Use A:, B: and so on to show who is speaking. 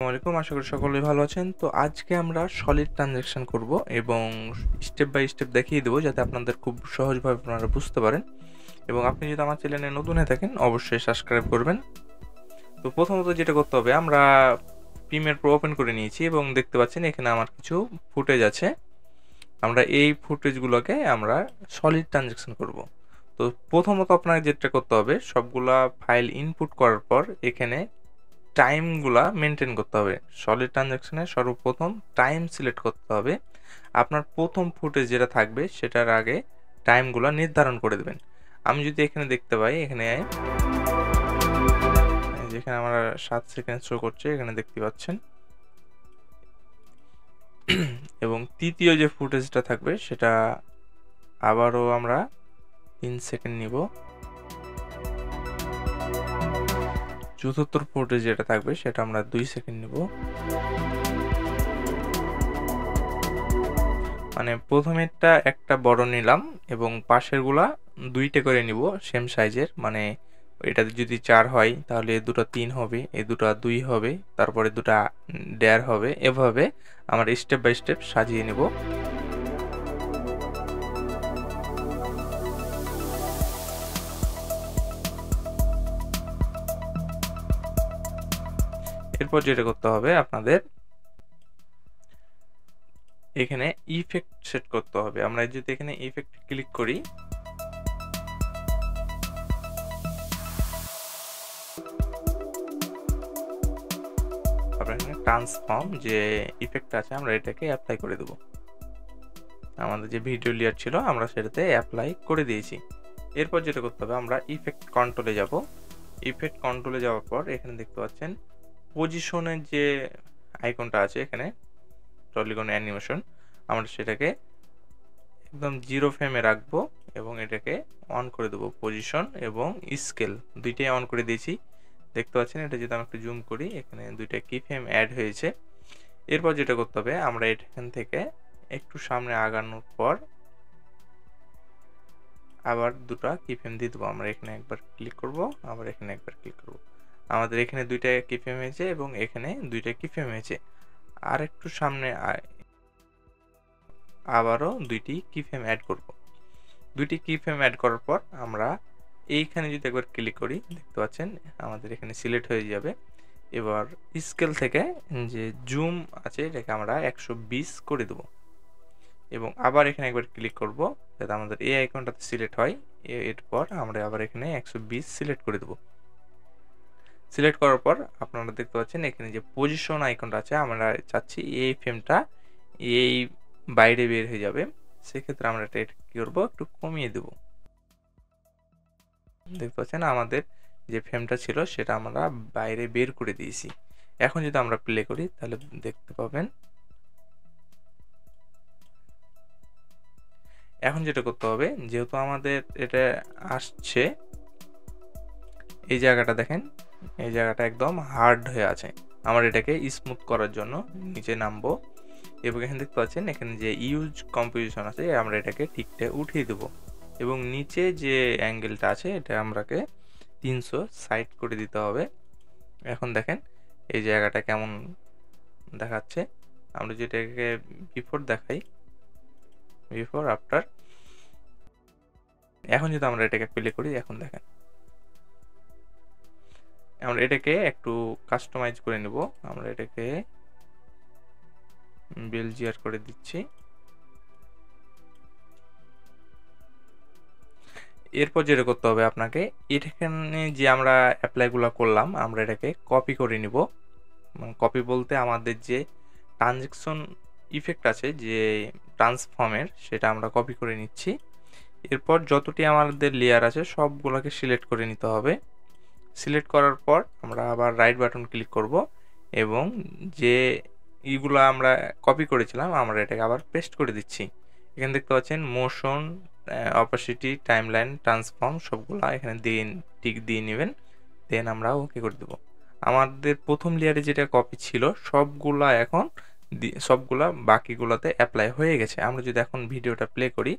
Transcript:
A: আসসালামু আলাইকুম, আশা করি সকলেই ভালো আছেন। তো আজকে আমরা সলিড ট্রানজ্যাকশন করব এবং স্টেপ বাই স্টেপ দেখিয়ে দেবো যাতে আপনাদের খুব সহজভাবে আপনারা বুঝতে পারেন। এবং আপনি যদি আমার চ্যানেলে নতুন হয়ে থাকেন অবশ্যই সাবস্ক্রাইব করবেন। তো প্রথমত যেটা করতে হবে, আমরা প্রিমিয়ার প্রো ওপেন করে নিয়েছি এবং দেখতে পাচ্ছেন এখানে আমার কিছু ফুটেজ আছে। আমরা এই ফুটেজগুলোকে আমরা সলিড ট্রানজ্যাকশন করব। তো প্রথমত আপনাকে যেটা করতে হবে, সবগুলা ফাইল ইনপুট করার পর এখানে টাইমগুলা মেনটেন করতে হবে। সলিড ট্রানজ্যাকশনে সর্বপ্রথম টাইম সিলেক্ট করতে হবে। আপনার প্রথম ফুটেজ যেটা থাকবে সেটার আগে টাইমগুলা নির্ধারণ করে দেবেন। আমি যদি এখানে দেখতে পাই, এখানে যেখানে আমরা 7 সেকেন্ড শো করছে এখানে দেখতে পাচ্ছেন। এবং তৃতীয় যে ফুটেজটা থাকবে সেটা আবারও আমরা 3 সেকেন্ড নিব। চতুর্থ ফুটেজ যেটা থাকবে সেটা আমরা 2 সেকেন্ড নিব। মানে প্রথমেরটা একটা বড় নিলাম এবং পাশেরগুলা 2টে করে নিব সেম সাইজের। মানে এটা যদি 4 হয় তাহলে এ দুটো 3 হবে, এ দুটো 2 হবে, তারপরে দুটো 1.5 হবে। এভাবে আমরা স্টেপ বাই স্টেপ সাজিয়ে নিব। এরপর যেটা করতে হবে আপনাদের, এখানে ইফেক্ট সেট করতে হবে। আমরা যদি এখানে ইফেক্ট ক্লিক করি, এখানে ট্রান্সফর্ম যে ইফেক্ট আছে আমরা এটাকে অ্যাপ্লাই করে দেব। আমাদের যে ভিডিও লেয়ার ছিল আমরা সেটাতে অ্যাপ্লাই করে দিয়েছি। এরপর যেটা করতে হবে, আমরা ইফেক্ট কন্ট্রোলে যাব। ইফেক্ট কন্ট্রোলে যাওয়ার পর এখানে দেখতে পাচ্ছেন পজিশনের যে আইকনটা আছে, এখানে পলিগন অ্যানিমেশন, আমরা সেটাকে একদম 0 ফ্রেমে রাখবো এবং এটাকে অন করে দেবো। পজিশন এবং স্কেল দুইটাই অন করে দিয়েছি। দেখতে পাচ্ছেন এটা যদি আমি একটু জুম করি, এখানে দুইটা কি ফ্রেম অ্যাড হয়েছে। এরপর যেটা করতে হবে, আমরা এখান থেকে একটু সামনে আগানোর পর আবার দুটো কি ফ্রেম দিয়ে দেবো। আমরা এখানে একবার ক্লিক করব, আবার এখানে একবার ক্লিক করব। আমাদের এখানে দুইটা কি ফ্রেম হয়েছে এবং এখানে দুইটা কি ফ্রেম হয়েছে। আর একটু সামনে আবারও দুইটি কি ফ্রেম অ্যাড করব। দুইটি কি ফ্রেম অ্যাড করার পর আমরা এইখানে যদি একবার ক্লিক করি, দেখতে পাচ্ছেন আমাদের এখানে সিলেক্ট হয়ে যাবে। এবার স্কেল থেকে যে জুম আছে এটাকে আমরা 120 করে দেব এবং আবার এখানে একবার ক্লিক করব যাতে আমাদের এই আইকনটাতে সিলেক্ট হয়। এরপর আমরা আবার এখানে 120 সিলেক্ট করে দেব। সিলেক্ট করার পর আপনারা দেখতে পাচ্ছেন এখানে যে পজিশন আইকনটা আছে, আমরা চাচ্ছি এই ফ্রেমটা এই বাইরে বের হয়ে যাবে। সেক্ষেত্রে আমরা এটা কি করবো, একটু কমিয়ে দেব। দেখতে পাচ্ছেন আমাদের যে ফ্রেমটা ছিল সেটা আমরা বাইরে বের করে দিয়েছি। এখন যদি আমরা প্লে করি তাহলে দেখতে পাবেন। এখন যেটা করতে হবে, যেহেতু আমাদের এটা আসছে, এই জায়গাটা দেখেন, এই জায়গাটা একদম হার্ড হয়ে আছে। আমরা এটাকে স্মুথ করার জন্য নিচে নামবো এবং এখানে দেখতে পাচ্ছেন এখানে যে ইউজ কম্পোজিশন আছে আমরা এটাকে ঠিকঠাক উঠিয়ে দেব এবং নিচে যে অ্যাঙ্গেলটা আছে এটা আমরাকে 360 করে দিতে হবে। এখন দেখেন এই জায়গাটা কেমন দেখাচ্ছে। আমরা যেটাকে বিফোর দেখাই, বিফোর আফটার। এখন যদি আমরা এটাকে প্লে করি, এখন দেখেন আমরা এটাকে একটু কাস্টমাইজ করে নেব। আমরা এটাকে বেলজিয়ার করে দিচ্ছি। এরপর যেটা করতে হবে আপনাকে, এখানে যে আমরা অ্যাপ্লাইগুলো করলাম আমরা এটাকে কপি করে নিব। কপি বলতে আমাদের যে ট্রানজ্যাকশন ইফেক্ট আছে যে ট্রান্সফর্মের, সেটা আমরা কপি করে নিচ্ছি। এরপর যতটি আমাদের লেয়ার আছে সবগুলোকে সিলেক্ট করে নিতে হবে। সিলেক্ট করার পর আমরা আবার রাইট বাটন ক্লিক করব এবং যে এইগুলো আমরা কপি করেছিলাম আমরা এটাকে আবার পেস্ট করে দিচ্ছি। এখানে দেখতে পাচ্ছেন মোশন, অপাসিটি, টাইমলাইন, ট্রান্সফর্ম সবগুলো এখানে দিয়ে টিক দিয়ে নেবেন। দেন আমরা ওকে করে দেবো। আমাদের প্রথম লেয়ারে যেটা কপি ছিল সবগুলা এখন সবগুলা বাকিগুলোতে অ্যাপ্লাই হয়ে গেছে। আমরা যদি এখন ভিডিওটা প্লে করি,